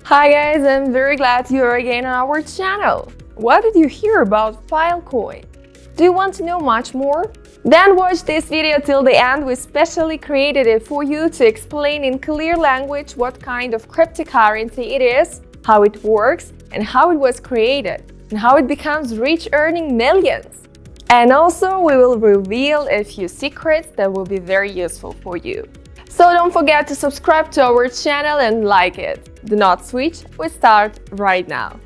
Hi guys, I'm very glad you're again on our channel. What did you hear about Filecoin? Do you want to know much more? Then watch this video till the end. We specially created it for you to explain in clear language what kind of cryptocurrency it is, how it works, and how it was created, and how it becomes rich earning millions. And also we will reveal a few secrets that will be very useful for you. So don't forget to subscribe to our channel and like it. Do not switch, we start right now.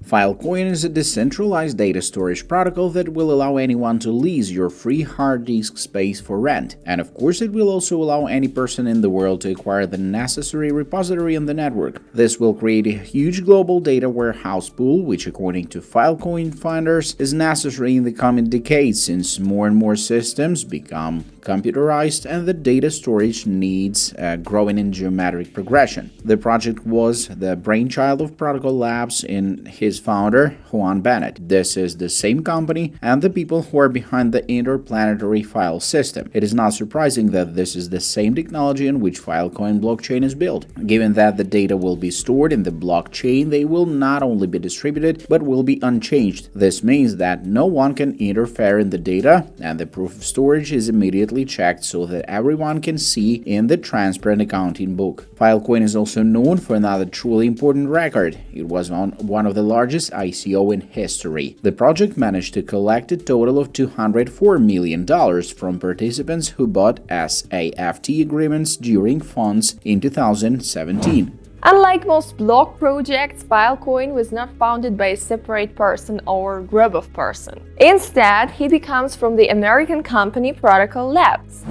Filecoin is a decentralized data storage protocol that will allow anyone to lease your free hard disk space for rent. And of course, it will also allow any person in the world to acquire the necessary repository on the network. This will create a huge global data warehouse pool, which according to Filecoin founders is necessary in the coming decades since more and more systems become computerized and the data storage needs growing in geometric progression. The project was the brainchild of Protocol Labs and his founder, Juan Bennett. This is the same company and the people who are behind the interplanetary file system. It is not surprising that this is the same technology on which Filecoin blockchain is built. Given that the data will be stored in the blockchain, they will not only be distributed but will be unchanged. This means that no one can interfere in the data and the proof of storage is immediately checked so that everyone can see in the transparent accounting book. Filecoin is also known for another truly important record. It was on one of the largest ICO in history. The project managed to collect a total of $204 million from participants who bought SAFT agreements during funds in 2017. Unlike most block projects, Filecoin was not founded by a separate person or group of persons. Instead, he comes from the American company Protocol Labs.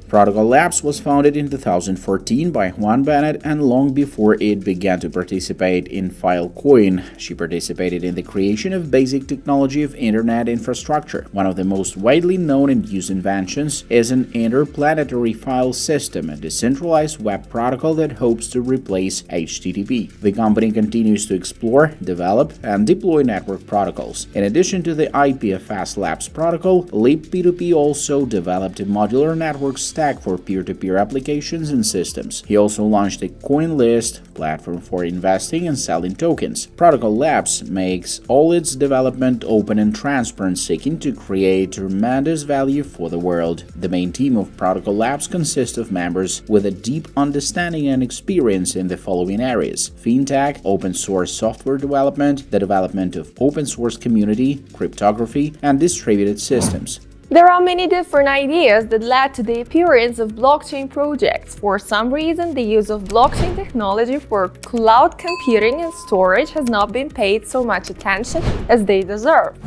Protocol Labs was founded in 2014 by Juan Bennett, and long before it began to participate in Filecoin, she participated in the creation of basic technology of internet infrastructure. One of the most widely known and used inventions is an interplanetary file system, a decentralized web protocol that hopes to replace HTTP. The company continues to explore, develop, and deploy network protocols. In addition to the IPFS Labs protocol, libp2p also developed a modular network stack for peer-to-peer applications and systems. He also launched a CoinList platform for investing and selling tokens. Protocol Labs makes all its development open and transparent, seeking to create tremendous value for the world. The main team of Protocol Labs consists of members with a deep understanding and experience in the following areas: fintech, open source software development, the development of open source community, cryptography, and distributed systems. There are many different ideas that led to the appearance of blockchain projects. For some reason, the use of blockchain technology for cloud computing and storage has not been paid so much attention as they deserve.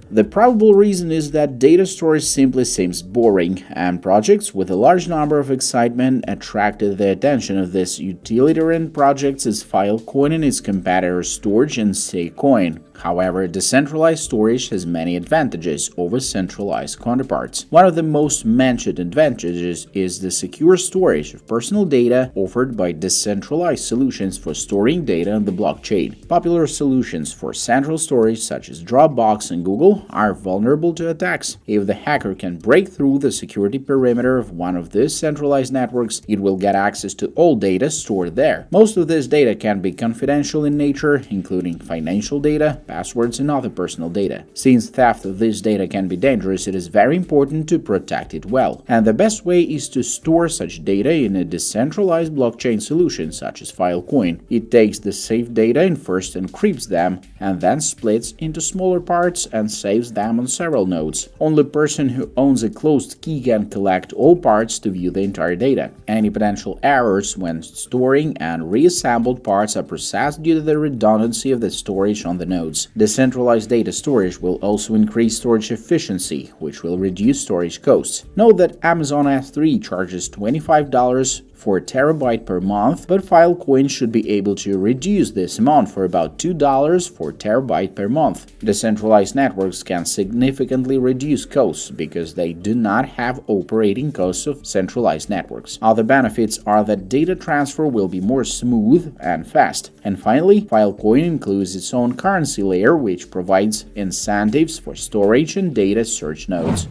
The probable reason is that data storage simply seems boring, and projects with a large number of excitement attracted the attention of these utilitarian projects as Filecoin and its competitors Storj and Saycoin. However, decentralized storage has many advantages over centralized counterparts. One of the most mentioned advantages is the secure storage of personal data offered by decentralized solutions for storing data on the blockchain. Popular solutions for central storage such as Dropbox and Google are vulnerable to attacks. If the hacker can break through the security perimeter of one of these centralized networks, it will get access to all data stored there. Most of this data can be confidential in nature, including financial data, passwords, and other personal data. Since theft of this data can be dangerous, it is very important to protect it well. And the best way is to store such data in a decentralized blockchain solution such as Filecoin. It takes the saved data and first encrypts them, and then splits into smaller parts and saves them on several nodes. Only a person who owns a closed key can collect all parts to view the entire data. Any potential errors when storing and reassembled parts are processed due to the redundancy of the storage on the nodes. Decentralized data storage will also increase storage efficiency, which will reduce storage costs. Note that Amazon S3 charges $25 for a terabyte per month, but Filecoin should be able to reduce this amount for about $2 for terabyte per month. Decentralized networks can significantly reduce costs because they do not have operating costs of centralized networks. Other benefits are that data transfer will be more smooth and fast. And finally, Filecoin includes its own currency layer, which provides incentives for storage and data search nodes.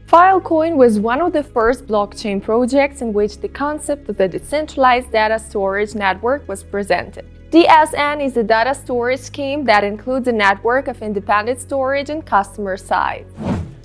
Filecoin was one of the first blockchain projects in which the concept of the decentralized data storage network was presented. DSN is a data storage scheme that includes a network of independent storage and customer sites.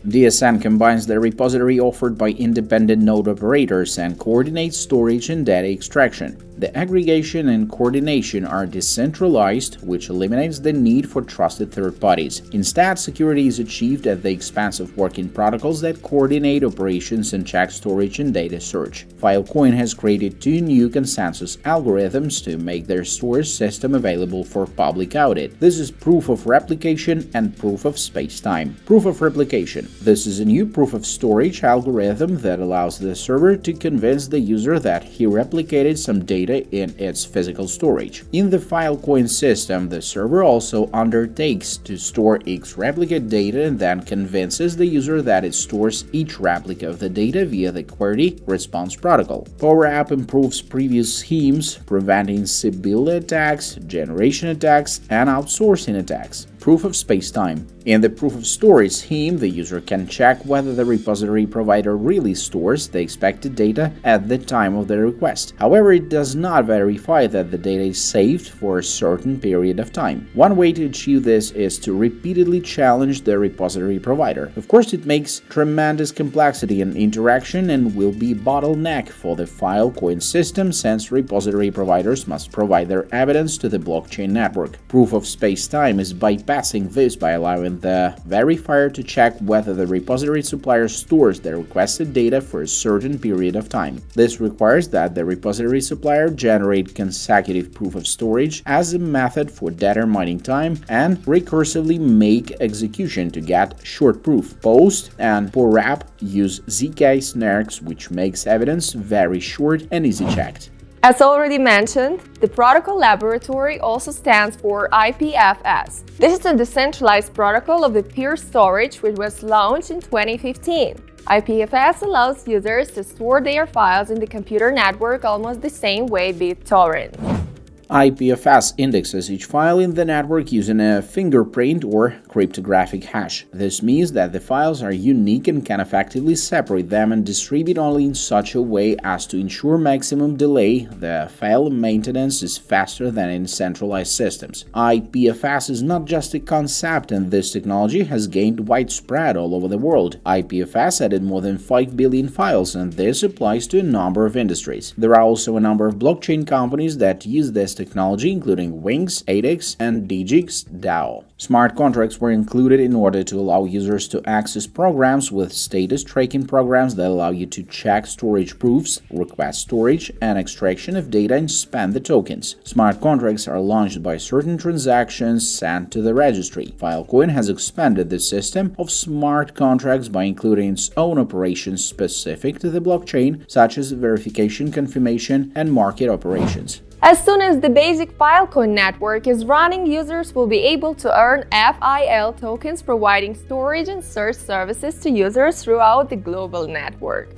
DSN combines the repository offered by independent node operators and coordinates storage and data extraction. The aggregation and coordination are decentralized, which eliminates the need for trusted third parties. Instead, security is achieved at the expense of working protocols that coordinate operations and check storage and data search. Filecoin has created two new consensus algorithms to make their storage system available for public audit. This is proof of replication and proof of space-time. Proof of replication. This is a new proof of storage algorithm that allows the server to convince the user that he replicated some data in its physical storage. In the Filecoin system, the server also undertakes to store each replicate data and then convinces the user that it stores each replica of the data via the query response protocol. PowerApp improves previous schemes, preventing Sibylle attacks, generation attacks, and outsourcing attacks. Proof of spacetime. In the proof of storage scheme, the user can check whether the repository provider really stores the expected data at the time of the request. However, it does not verify that the data is saved for a certain period of time. One way to achieve this is to repeatedly challenge the repository provider. Of course, it makes tremendous complexity and interaction and will be bottleneck for the Filecoin system, since repository providers must provide their evidence to the blockchain network. Proof of spacetime is bypassing this by allowing the verifier to check whether the repository supplier stores the requested data for a certain period of time. This requires that the repository supplier generate consecutive proof of storage as a method for determining time and recursively make execution to get short proof. Post and PowerApp use ZK snarks, which makes evidence very short and easy checked. As already mentioned, the protocol laboratory also stands for IPFS. This is a decentralized protocol of the peer storage which was launched in 2015. IPFS allows users to store their files in the computer network almost the same way BitTorrent. IPFS indexes each file in the network using a fingerprint or cryptographic hash. This means that the files are unique and can effectively separate them and distribute only in such a way as to ensure maximum delay. The file maintenance is faster than in centralized systems. IPFS is not just a concept, and this technology has gained widespread all over the world. IPFS added more than 5 billion files, and this applies to a number of industries. There are also a number of blockchain companies that use this technology, including Wings, 8x, and Digix DAO. Smart contracts were included in order to allow users to access programs with status tracking programs that allow you to check storage proofs, request storage and extraction of data, and spend the tokens. Smart contracts are launched by certain transactions sent to the registry. Filecoin has expanded the system of smart contracts by including its own operations specific to the blockchain, such as verification, confirmation, and market operations. As soon as the basic Filecoin network is running, users will be able to earn FIL tokens, providing storage and search services to users throughout the global network.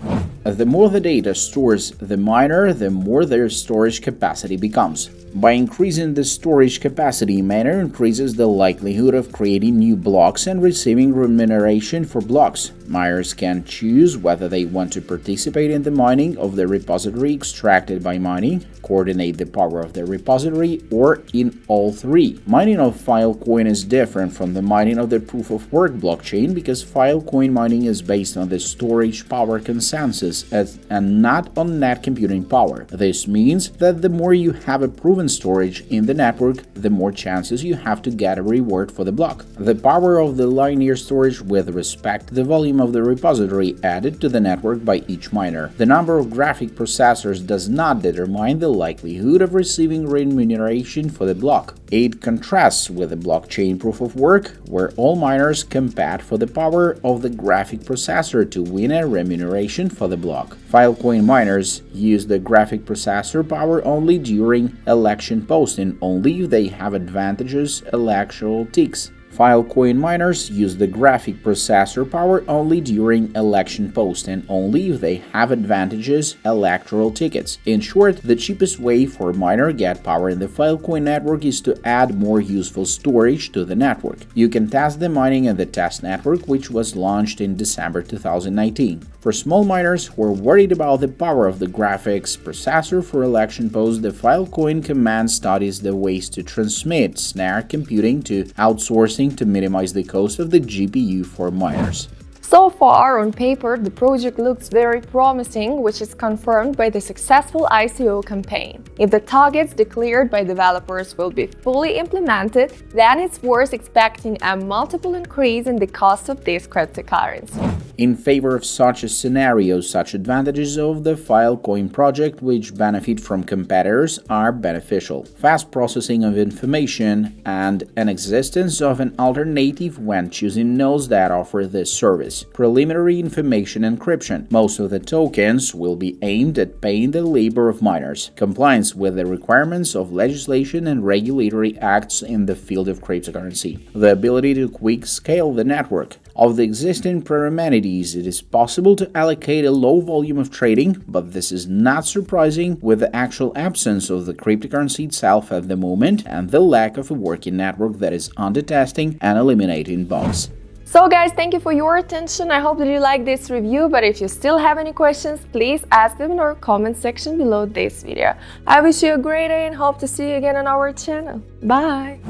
The more the data stores the miner, the more their storage capacity becomes. By increasing the storage capacity, miner increases the likelihood of creating new blocks and receiving remuneration for blocks. Miners can choose whether they want to participate in the mining of the repository extracted by mining, coordinate the power of the repository, or in all three. Mining of Filecoin is different from the mining of the proof-of-work blockchain because Filecoin mining is based on the storage power consensus and not on net computing power. This means that the more you have a proven storage in the network, the more chances you have to get a reward for the block. The power of the linear storage with respect to the volume of the repository added to the network by each miner. The number of graphic processors does not determine the likelihood of receiving remuneration for the block. It contrasts with the blockchain proof of work, where all miners compete for the power of the graphic processor to win a remuneration for the block. Filecoin miners use the graphic processor power only during election posting, only if they have advantageous electoral ticks. Filecoin miners use the graphic processor power only during election post and only if they have advantageous electoral tickets. In short, the cheapest way for a miner to get power in the Filecoin network is to add more useful storage to the network. You can test the mining in the test network, which was launched in December 2019. For small miners who are worried about the power of the graphics processor for election post, the Filecoin command studies the ways to transmit snare computing to outsourcing to minimize the cost of the GPU for miners. So far, on paper, the project looks very promising, which is confirmed by the successful ICO campaign. If the targets declared by developers will be fully implemented, then it's worth expecting a multiple increase in the cost of this cryptocurrency. In favor of such a scenario, such advantages of the Filecoin project, which benefit from competitors, are beneficial. Fast processing of information and an existence of an alternative when choosing nodes that offer this service. Preliminary information encryption. Most of the tokens will be aimed at paying the labor of miners. Compliance with the requirements of legislation and regulatory acts in the field of cryptocurrency. The ability to quick scale the network. Of the existing pre-amenities, it is possible to allocate a low volume of trading, but this is not surprising with the actual absence of the cryptocurrency itself at the moment and the lack of a working network that is under testing and eliminating bugs. So guys, thank you for your attention. I hope that you like this review, but if you still have any questions, please ask them in our comment section below this video. I wish you a great day and hope to see you again on our channel. Bye!